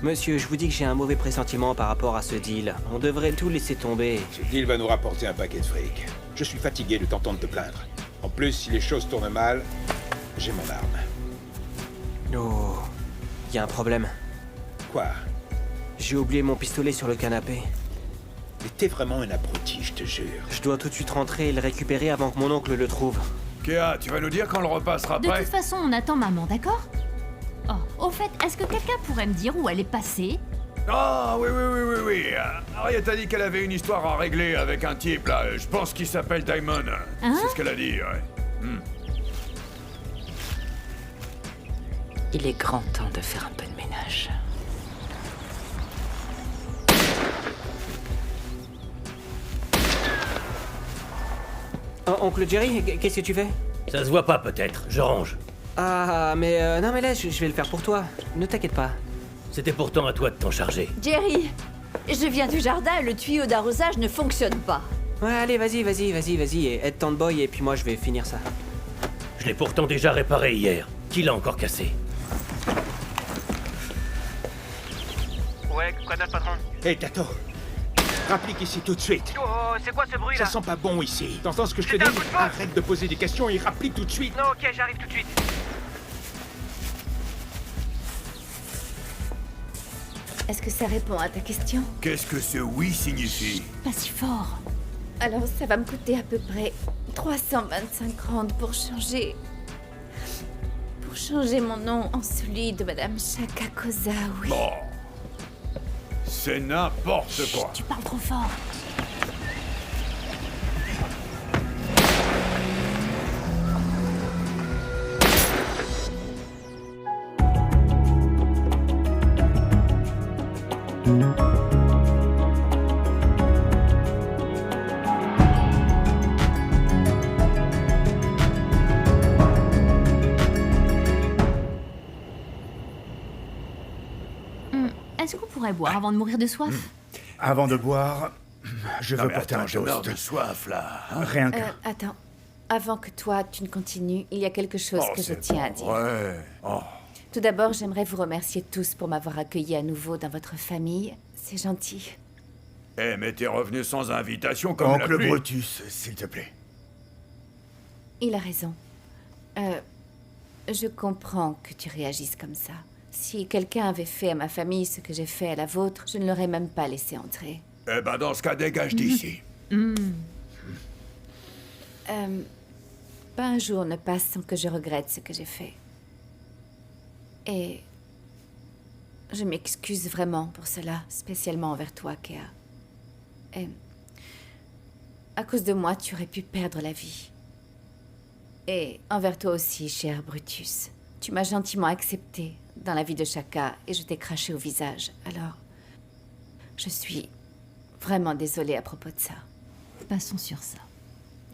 Monsieur, je vous dis que j'ai un mauvais pressentiment par rapport à ce deal. On devrait tout laisser tomber. Ce deal va nous rapporter un paquet de fric. Je suis fatigué de t'entendre te plaindre. En plus, si les choses tournent mal, j'ai mon arme. Oh, y a un problème. Quoi? J'ai oublié mon pistolet sur le canapé. Mais t'es vraiment un abruti, je te jure. Je dois tout de suite rentrer et le récupérer avant que mon oncle le trouve. Kéa, tu vas nous dire quand le repas sera De prêt? toute façon, on attend maman, d'accord? Oh, au fait, est-ce que quelqu'un pourrait me dire où elle est passée? Ah, oui. Harriet a dit qu'elle avait une histoire à régler avec un type, là. Je pense qu'il s'appelle Diamond. Hein? C'est ce qu'elle a dit, ouais. Il est grand temps de faire un peu de ménage. Oh, oncle Jerry, qu'est-ce que tu fais? Ça se voit pas peut-être, je range. Ah, mais non mais laisse, je vais le faire pour toi. Ne t'inquiète pas. C'était pourtant à toi de t'en charger. Jerry, je viens du jardin, le tuyau d'arrosage ne fonctionne pas. Ouais, allez, vas-y, et aide Tante Boy et puis moi je vais finir ça. Je l'ai pourtant déjà réparé hier. Qui l'a encore cassé? Ouais, quoi de neuf, patron? Hé, Tato! Rapplique ici tout de suite! Oh, c'est quoi ce bruit Ça sent pas bon ici. T'entends ce que je te dis? Arrête de poser des questions et rapplique tout de suite! Non, ok, j'arrive tout de suite. Est-ce que ça répond à ta question? Qu'est-ce que ce oui signifie? Pas si fort. Alors ça va me coûter à peu près 325 rand pour changer... Pour changer mon nom en celui de Madame Shaka Kozawa. Bon. C'est n'importe quoi. Tu parles trop fort. Est-ce qu'on pourrait boire avant de mourir de soif? Avant de boire, je Non veux mais porter attends, un je meurs de toast. soif, là. Rien que... Attends. Avant que toi, tu ne continues, il y a quelque chose que je c'est tiens à bon, dire. Ouais. Oh. Tout d'abord, j'aimerais vous remercier tous pour m'avoir accueilli à nouveau dans votre famille. C'est gentil. Eh, mais t'es revenu sans invitation comme la Oncle pluie. Brutus, s'il te plaît. Il a raison. Je comprends que tu réagisses comme ça. Si quelqu'un avait fait à ma famille ce que j'ai fait à la vôtre, je ne l'aurais même pas laissé entrer. Eh ben, dans ce cas, dégage d'ici. Pas un jour ne passe sans que je regrette ce que j'ai fait. Et je m'excuse vraiment pour cela, spécialement envers toi, Kéa. Et à cause de moi, tu aurais pu perdre la vie. Et envers toi aussi, cher Brutus. Tu m'as gentiment accepté dans la vie de Shaka et je t'ai craché au visage. Alors, je suis vraiment désolée à propos de ça. Passons sur ça.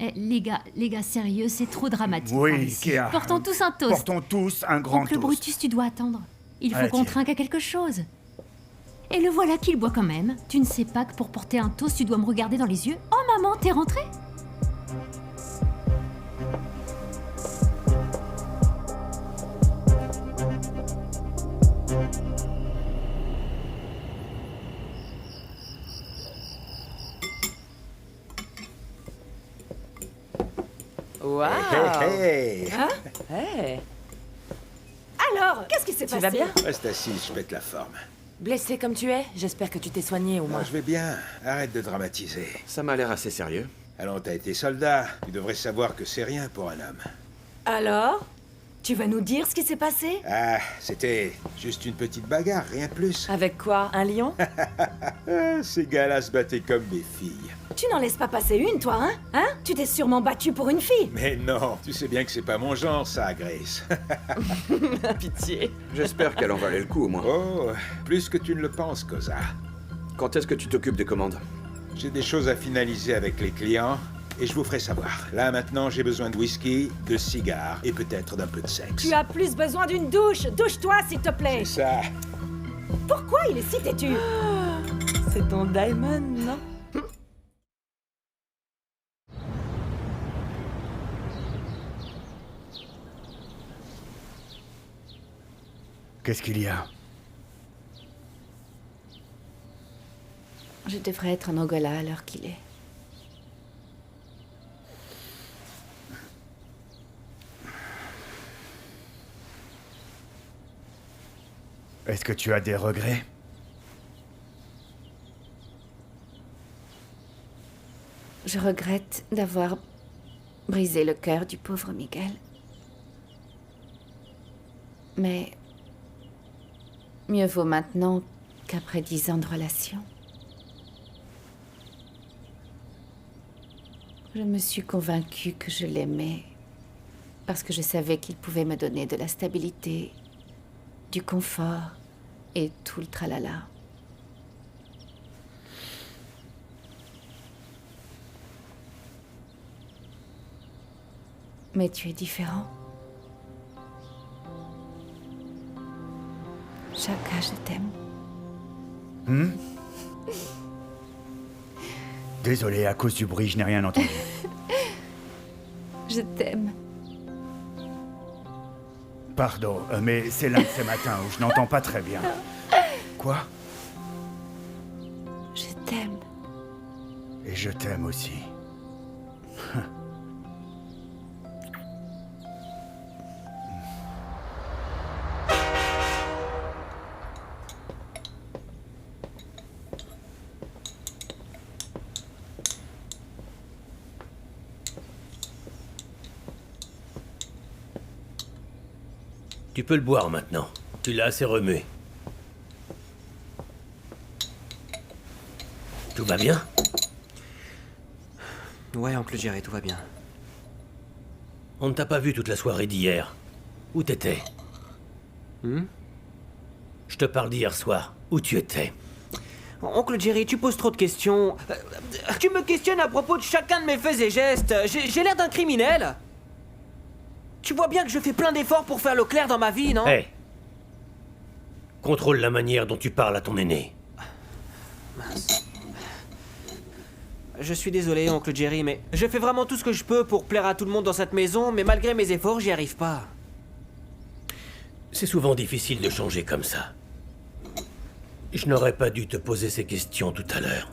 Eh, les gars, sérieux, c'est trop dramatique. par Oui, ici. Kéa. Portons tous un toast. Portons tous un grand Oncle toast. Brutus, tu dois attendre. Il faut Allez, qu'on tiens. trinque à quelque chose. Et le voilà qu'il boit quand même. Tu ne sais pas que pour porter un toast, tu dois me regarder dans les yeux? Oh maman, t'es rentrée? Waouh! Hey! Hey! Alors, qu'est-ce qui s'est Tu vas bien? Reste assise, je pète la forme. Blessé comme tu es, j'espère que tu t'es soigné au Moi, moins. je vais bien. Arrête de dramatiser. Ça m'a l'air assez sérieux. Allons, t'as été soldat. Tu devrais savoir que c'est rien pour un homme. Alors? Tu vas nous dire ce qui s'est passé? Ah, c'était juste une petite bagarre, rien de plus. Avec quoi? Un lion? Ah, ces gars-là se battaient comme des filles. Tu n'en laisses pas passer une, toi, hein? Hein? Tu t'es sûrement battu pour une fille. Mais non, tu sais bien que c'est pas mon genre, ça, Grace. Pitié. J'espère qu'elle en valait le coup au moins. Oh, plus que tu ne le penses, Koza. Quand est-ce que tu t'occupes des commandes? J'ai des choses à finaliser avec les clients et je vous ferai savoir. Là, maintenant, j'ai besoin de whisky, de cigares et peut-être d'un peu de sexe. Tu as plus besoin d'une douche. Douche-toi, s'il te plaît. C'est ça. Pourquoi il est si têtu? C'est ton Diamond, non? Qu'est-ce qu'il y a? Je devrais être en Angola à l'heure qu'il est. Est-ce que tu as des regrets? Je regrette d'avoir brisé le cœur du pauvre Miguel. Mais mieux vaut maintenant qu'après 10 ans de relation. Je me suis convaincue que je l'aimais parce que je savais qu'il pouvait me donner de la stabilité, du confort et tout le tralala. Mais tu es différent. Chaka, je t'aime. Désolé, à cause du bruit, je n'ai rien entendu. Je t'aime. Pardon, mais c'est l'un de ces matins où je n'entends pas très bien. Quoi? Je t'aime. Et je t'aime aussi. Tu peux le boire maintenant. Tu l'as assez remué. Tout va bien? Ouais, oncle Jerry, tout va bien. On ne t'a pas vu toute la soirée d'hier. Où t'étais? Je te parle d'hier soir. Où tu étais? Oncle Jerry, tu poses trop de questions. Tu me questionnes à propos de chacun de mes faits et gestes. J'ai l'air d'un criminel. Tu vois bien que je fais plein d'efforts pour faire le clair dans ma vie, non? Hé! Contrôle la manière dont tu parles à ton aîné. Mince. Je suis désolé, oncle Jerry, mais je fais vraiment tout ce que je peux pour plaire à tout le monde dans cette maison, mais malgré mes efforts, j'y arrive pas. C'est souvent difficile de changer comme ça. Je n'aurais pas dû te poser ces questions tout à l'heure.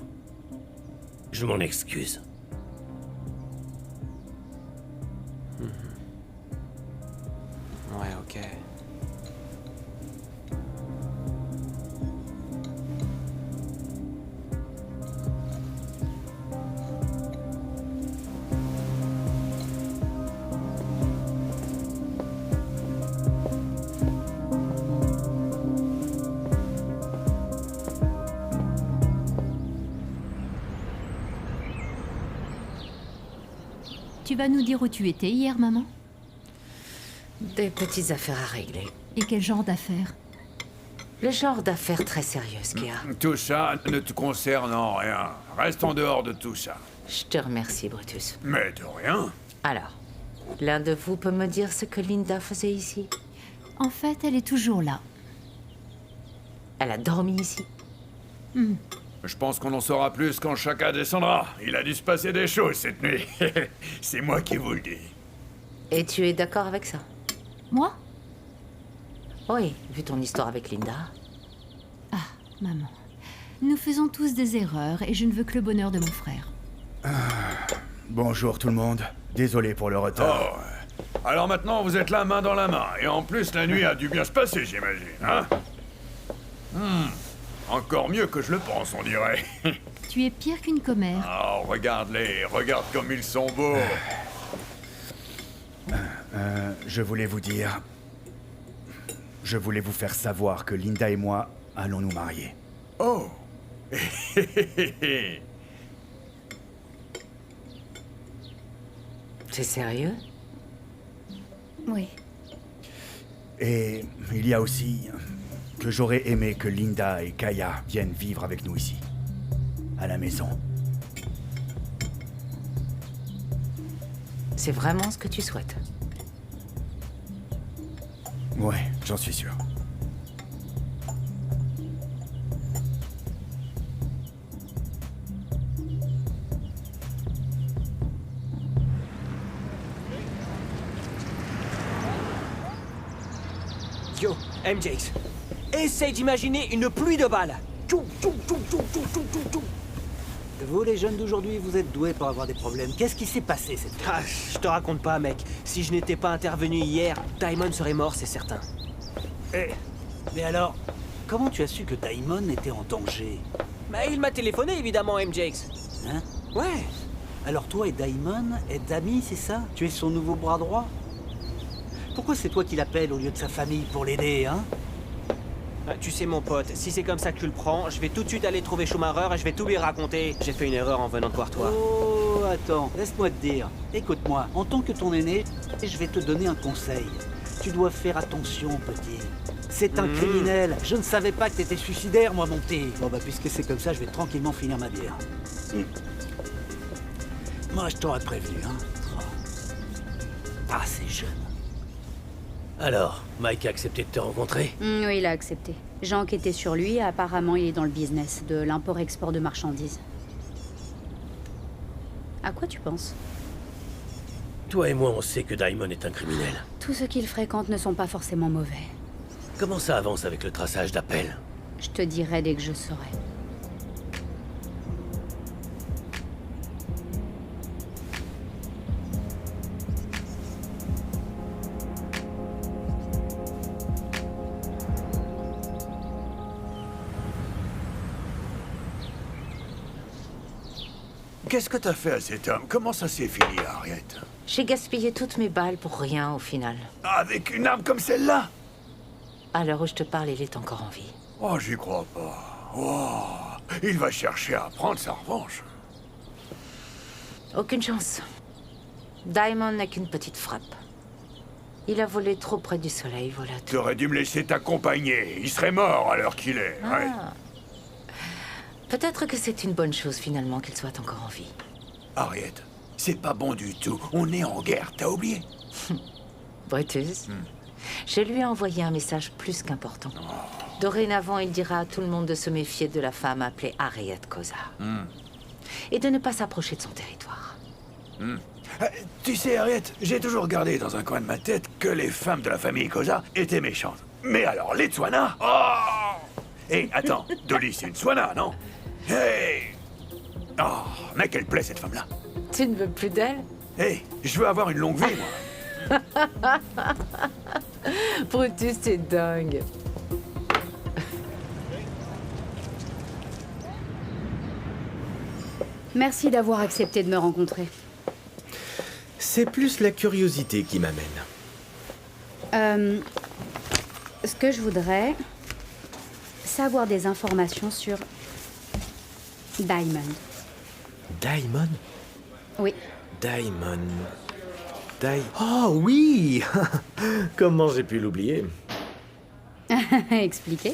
Je m'en excuse. Ouais, ok. Tu vas nous dire où tu étais hier, maman? Des petites affaires à régler. Et quel genre d'affaires? Le genre d'affaires très sérieuses qu'il y a. Tout ça ne te concerne en rien. Reste en dehors de tout ça. Je te remercie, Brutus. Mais de rien. Alors, l'un de vous peut me dire ce que Linda faisait ici? En fait, elle est toujours là. Elle a dormi ici? Je pense qu'on en saura plus quand Chaka descendra. Il a dû se passer des choses cette nuit. C'est moi qui vous le dis. Et tu es d'accord avec ça? Moi? Oui, vu ton histoire avec Linda. Ah, maman. Nous faisons tous des erreurs et je ne veux que le bonheur de mon frère. Bonjour tout le monde. Désolé pour le retard. Oh. Alors maintenant, vous êtes là main dans la main. Et en plus, la nuit a dû bien se passer, j'imagine, hein? Encore mieux que je le pense, on dirait. Tu es pire qu'une commère. Oh, regarde-les. Regarde comme ils sont beaux. Je voulais vous dire... Je voulais vous faire savoir que Linda et moi allons nous marier. Oh. C'est sérieux? Oui. Et il y a aussi que j'aurais aimé que Linda et Kaya viennent vivre avec nous ici, à la maison. C'est vraiment ce que tu souhaites? Ouais, j'en suis sûr. Yo, MJs, essaye d'imaginer une pluie de balles. Tchou, tchou, tchou, tchou, tchou, tchou, tchou, tchou. Vous, les jeunes d'aujourd'hui, vous êtes doués pour avoir des problèmes. Qu'est-ce qui s'est passé cette fois? Ah, je te raconte pas, mec. Si je n'étais pas intervenu hier, Daimon serait mort, c'est certain. Eh, mais alors, comment tu as su que Daimon était en danger? Bah, il m'a téléphoné, évidemment, MJX. Hein? Ouais. Alors toi et Daimon êtes amis, c'est ça? Tu es son nouveau bras droit? Pourquoi c'est toi qui l'appelles au lieu de sa famille pour l'aider, hein? Ah, tu sais, mon pote, si c'est comme ça que tu le prends, je vais tout de suite aller trouver Schumacher et je vais tout lui raconter. J'ai fait une erreur en venant te voir toi. Oh, attends, laisse-moi te dire. Écoute-moi, en tant que ton aîné, je vais te donner un conseil. Tu dois faire attention, petit. C'est un criminel. Je ne savais pas que t'étais suicidaire, moi, mon petit. Bon, bah, puisque c'est comme ça, je vais tranquillement finir ma bière. Moi, je t'aurais prévenu, hein. Ah, c'est jeune. Alors, Mike a accepté de te rencontrer? Oui, il a accepté. J'ai enquêté sur lui et apparemment il est dans le business de l'import-export de marchandises. À quoi tu penses? Toi et moi, on sait que Daimon est un criminel. Tous ceux qu'il fréquente ne sont pas forcément mauvais. Comment ça avance avec le traçage d'appels? Je te dirai dès que je saurai. Qu'est-ce que t'as fait à cet homme? Comment ça s'est fini, Harriet? J'ai gaspillé toutes mes balles pour rien au final. Avec une arme comme celle-là? À l'heure où je te parle, il est encore en vie. Oh, j'y crois pas. Oh, il va chercher à prendre sa revanche. Aucune chance. Daimon n'a qu'une petite frappe. Il a volé trop près du soleil, voilà tout. T'aurais dû me laisser t'accompagner. Il serait mort à l'heure qu'il est. Ouais. Ah. Peut-être que c'est une bonne chose finalement qu'il soit encore en vie. Harriet, c'est pas bon du tout. On est en guerre, t'as oublié? Brutus, je lui ai envoyé un message plus qu'important. Dorénavant, il dira à tout le monde de se méfier de la femme appelée Harriet Cosa. Et de ne pas s'approcher de son territoire. Tu sais, Harriet, j'ai toujours gardé dans un coin de ma tête que les femmes de la famille Cosa étaient méchantes. Mais alors, les Tswana? Oh! Hé, attends, Dolly, c'est une Tswana, non? Hey! Oh, mais qu'elle plaît, cette femme-là. Tu ne veux plus d'elle? Hé, je veux avoir une longue vie, moi. Brutus, c'est dingue. Merci d'avoir accepté de me rencontrer. C'est plus la curiosité qui m'amène. Ce que je voudrais, c'est avoir des informations sur Daimon. Daimon? Oui. Daimon... Oh oui! Comment j'ai pu l'oublier? Expliquez.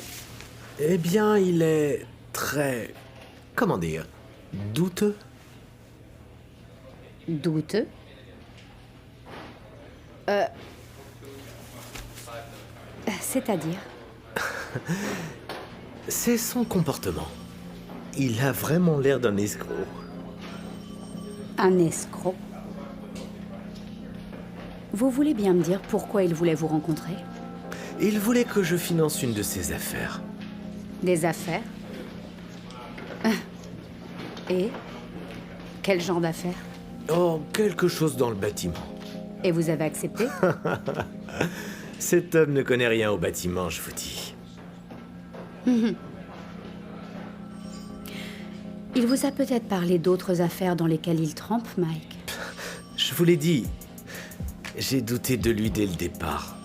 Eh bien, il est très... Comment dire? Douteux? Douteux? C'est-à-dire? C'est son comportement. Il a vraiment l'air d'un escroc. Un escroc? Vous voulez bien me dire pourquoi il voulait vous rencontrer? Il voulait que je finance une de ses affaires. Des affaires? Et? Quel genre d'affaires? Oh, quelque chose dans le bâtiment. Et vous avez accepté? Cet homme ne connaît rien au bâtiment, je vous dis. Il vous a peut-être parlé d'autres affaires dans lesquelles il trempe, Mike. Je vous l'ai dit. J'ai douté de lui dès le départ.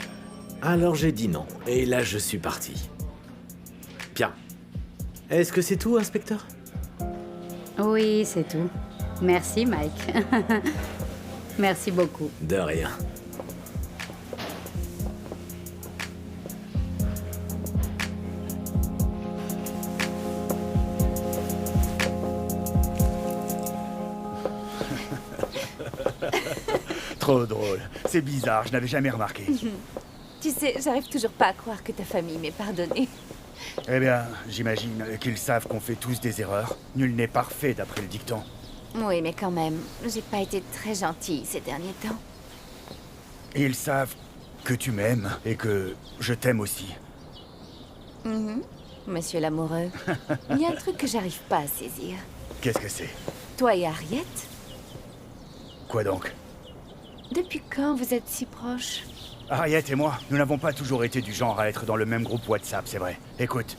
Alors j'ai dit non, et là je suis parti. Bien. Est-ce que c'est tout, inspecteur? Oui, c'est tout. Merci, Mike. Merci beaucoup. De rien. Trop drôle. C'est bizarre, je n'avais jamais remarqué. Tu sais, j'arrive toujours pas à croire que ta famille m'ait pardonné. Eh bien, j'imagine qu'ils savent qu'on fait tous des erreurs. Nul n'est parfait d'après le dicton. Oui, mais quand même, j'ai pas été très gentille ces derniers temps. Et ils savent que tu m'aimes et que je t'aime aussi. Monsieur l'amoureux, il y a un truc que j'arrive pas à saisir. Qu'est-ce que c'est? Toi et Harriet? Quoi donc? Depuis quand vous êtes si proches? Harriet et moi, nous n'avons pas toujours été du genre à être dans le même groupe WhatsApp, c'est vrai. Écoute,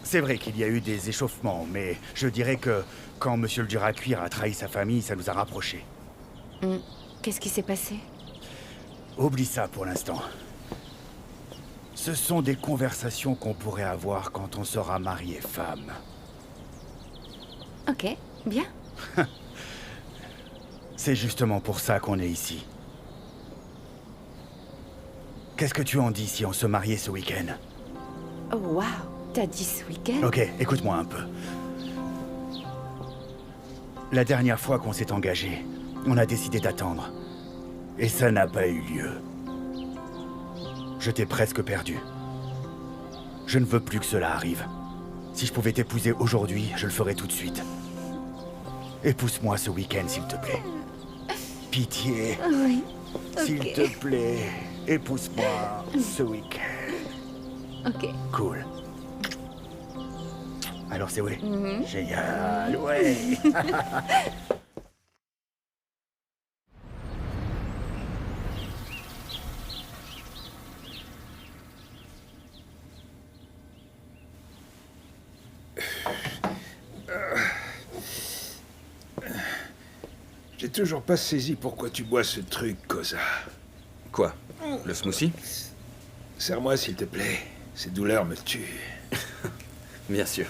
c'est vrai qu'il y a eu des échauffements, mais je dirais que quand Monsieur le Duracuir a trahi sa famille, ça nous a rapprochés. Qu'est-ce qui s'est passé? Oublie ça pour l'instant. Ce sont des conversations qu'on pourrait avoir quand on sera marié femme. Ok, bien. C'est justement pour ça qu'on est ici. Qu'est-ce que tu en dis si on se mariait ce week-end? Oh waouh, t'as dit ce week-end? Ok, écoute-moi un peu. La dernière fois qu'on s'est engagé, on a décidé d'attendre. Et ça n'a pas eu lieu. Je t'ai presque perdu. Je ne veux plus que cela arrive. Si je pouvais t'épouser aujourd'hui, je le ferais tout de suite. Épouse-moi ce week-end, s'il te plaît. Pitié. Oui. S'il Ok. te plaît, épouse-moi ce week-end. Ok. Cool. Alors c'est oui. Mhm. Génial, ouais. J'ai toujours pas saisi pourquoi tu bois ce truc, Koza. Quoi? Le smoothie? Serre-moi, s'il te plaît. Ces douleurs me tuent. Bien sûr.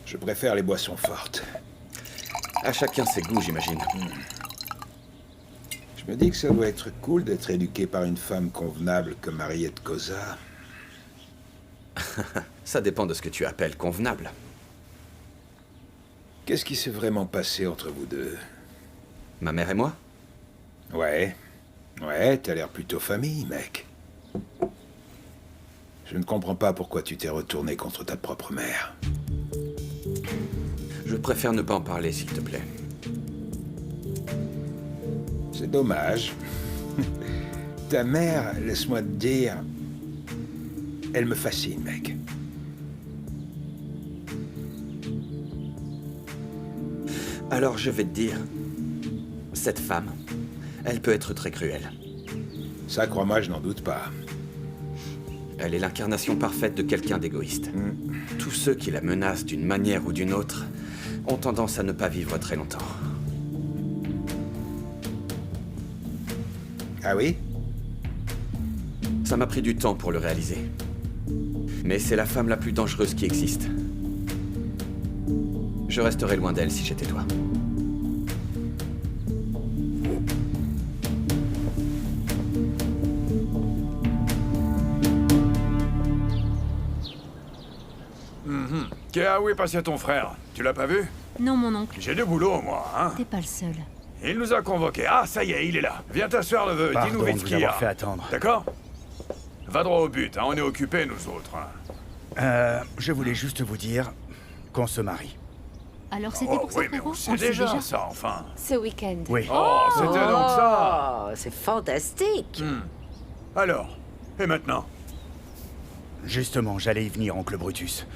Je préfère les boissons fortes. À chacun ses goûts, j'imagine. Je me dis que ça doit être cool d'être éduqué par une femme convenable comme Harriet Koza. Ça dépend de ce que tu appelles convenable. Qu'est-ce qui s'est vraiment passé entre vous deux? Ma mère et moi? Ouais. Ouais, t'as l'air plutôt famille, mec. Je ne comprends pas pourquoi tu t'es retourné contre ta propre mère. Je préfère ne pas en parler, s'il te plaît. C'est dommage. Ta mère, laisse-moi te dire... Elle me fascine, mec. Alors je vais te dire... Cette femme, elle peut être très cruelle. Ça, crois-moi, je n'en doute pas. Elle est l'incarnation parfaite de quelqu'un d'égoïste. Tous ceux qui la menacent d'une manière ou d'une autre ont tendance à ne pas vivre très longtemps. Ah oui? Ça m'a pris du temps pour le réaliser. Mais c'est la femme la plus dangereuse qui existe. Je resterais loin d'elle si j'étais toi. Où est passé ton frère? Tu l'as pas vu? Non, mon oncle. J'ai du boulot, moi, hein? T'es pas le seul. Il nous a convoqués. Ah, ça y est, il est là. Viens t'asseoir, neveu. Pardon Dis-nous de vite ce vous qu'il y a. avoir fait attendre. D'accord? Va droit au but, hein. On est occupés, nous autres. Hein. Je voulais juste vous dire qu'on se marie. Alors c'était Oh, pour ça, oui, mais frérot? on sait le sait déjà, ça, enfin. Ce week-end. Oui. Oh, c'était donc ça. Oh, c'est fantastique. Alors, et maintenant? Justement, j'allais y venir, oncle Brutus.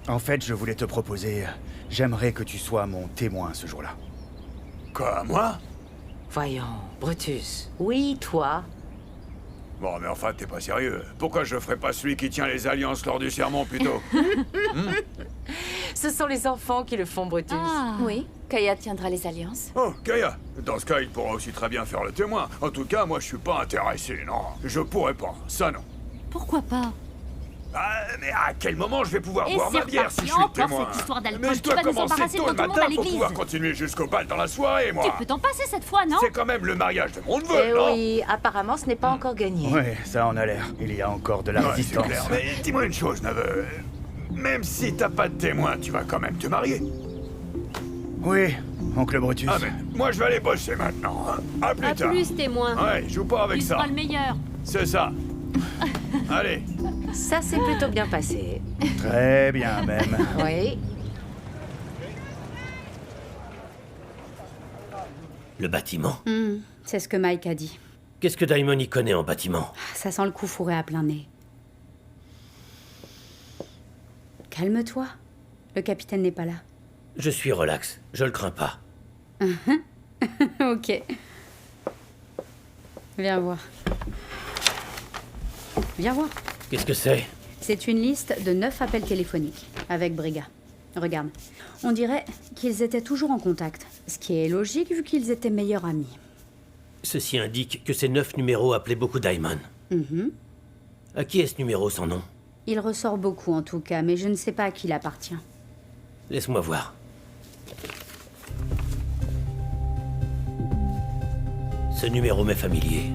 En fait, je voulais te proposer... J'aimerais que tu sois mon témoin ce jour-là. Quoi, moi? Voyons, Brutus. Oui, toi. Bon, mais enfin, t'es pas sérieux. Pourquoi je ferais pas celui qui tient les alliances lors du sermon, plutôt? Ce sont les enfants qui le font, Brutus. Ah. Oui, Kaya tiendra les alliances. Oh, Kaya. Dans ce cas, il pourra aussi très bien faire le témoin. En tout cas, moi, je suis pas intéressé, non. Je pourrais pas. Ça, non. Pourquoi pas? Ah, mais à quel moment je vais pouvoir Et boire c'est ma bière si je suis reparti le encore témoin? cette histoire d'alcool. Mais je Tu dois vas nous commencer embarrasser tôt devant le tout le monde matin à pour l'église. pouvoir continuer jusqu'au bal dans la soirée, moi. Tu peux t'en passer cette fois, non? C'est quand même le mariage de mon neveu, Eh non? oui, apparemment, ce n'est pas encore gagné. Ouais, ça en a l'air. Il y a encore de la Ouais, c'est résistance. clair. Mais dis-moi une chose, neveu. Même si t'as pas de témoin, tu vas quand même te marier. Oui, oncle Brutus. Ah, mais moi, je vais aller bosser maintenant. Hein. À plus À tard. plus, témoin. Ouais, joue pas avec Tu ça. seras le meilleur. C'est ça. Allez. Ça s'est plutôt bien passé. Très bien, même. Oui. Le bâtiment. C'est ce que Mike a dit. Qu'est-ce que Daimon y connaît en bâtiment? Ça sent le coup fourré à plein nez. Calme-toi. Le capitaine n'est pas là. Je suis relax, je le crains pas. Ok. Viens voir. Viens voir. Qu'est-ce que c'est? C'est une liste de 9 appels téléphoniques avec Briga. Regarde. On dirait qu'ils étaient toujours en contact. Ce qui est logique vu qu'ils étaient meilleurs amis. Ceci indique que ces 9 numéros appelaient beaucoup Diamond. À qui est ce numéro sans nom? Il ressort beaucoup en tout cas, mais je ne sais pas à qui il appartient. Laisse-moi voir. Ce numéro m'est familier.